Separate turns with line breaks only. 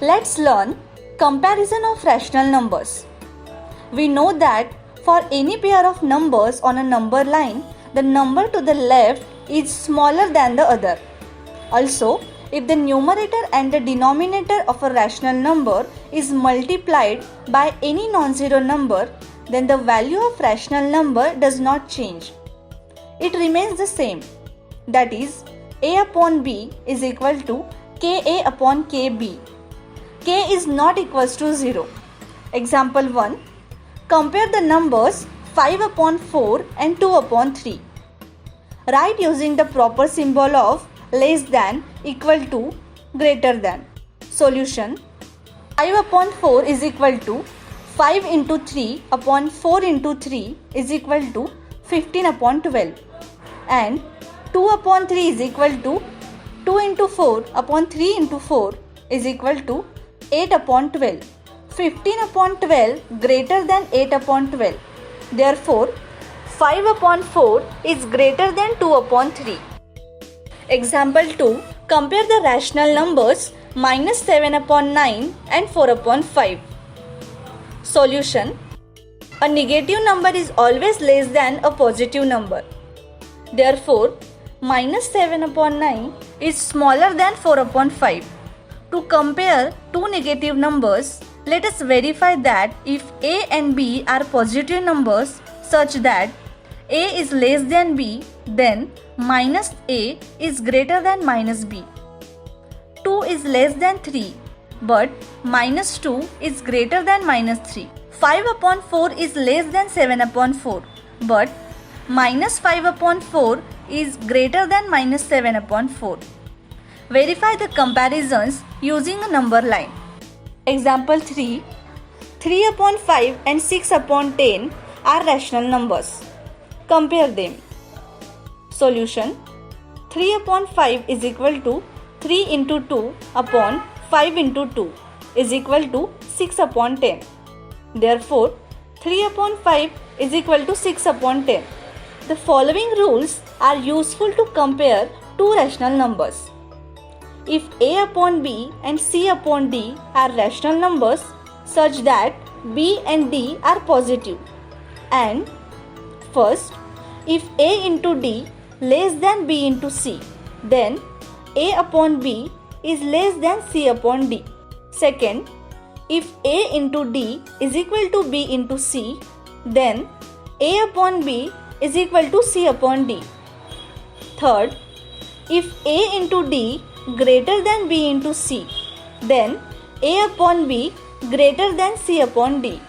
Let's learn comparison of rational numbers. We know that for any pair of numbers on a number line, the number to the left is smaller than the other. Also, if the numerator and the denominator of a rational number is multiplied by any non-zero number, then the value of rational number does not change. It remains the same. That is, a upon b is equal to ka upon kb. K is not equals to 0. Example 1. Compare the numbers 5 upon 4 and 2 upon 3. Write using the proper symbol of less than, equal to, greater than. Solution. 5 upon 4 is equal to 5 into 3 upon 4 into 3 is equal to 15 upon 12. And 2 upon 3 is equal to 2 into 4 upon 3 into 4 is equal to 8 upon 12. 15 upon 12 greater than 8 upon 12. Therefore, 5 upon 4 is greater than 2 upon 3. Example 2. Compare the rational numbers minus 7 upon 9 and 4 upon 5. Solution. A negative number is always less than a positive number. Therefore, minus 7 upon 9 is smaller than 4 upon 5. To compare two negative numbers, let us verify that if a and b are positive numbers such that a is less than b, then minus a is greater than minus b. 2 is less than 3, but minus 2 is greater than minus 3. 5 upon 4 is less than 7 upon 4, but minus 5 upon 4 is greater than minus 7 upon 4. Verify the comparisons using a number line. Example 3. 3 upon 5 and 6 upon 10 are rational numbers. Compare them. Solution. 3 upon 5 is equal to 3 into 2 upon 5 into 2 is equal to 6 upon 10. Therefore, 3 upon 5 is equal to 6 upon 10. The following rules are useful to compare two rational numbers. If a upon b and c upon d are rational numbers such that b and d are positive, and first, if a into d less than b into c, then a upon b is less than c upon d. Second, if a into d is equal to b into c, then a upon b is equal to c upon d. Third, if a into d greater than b into c, then a upon b greater than c upon d.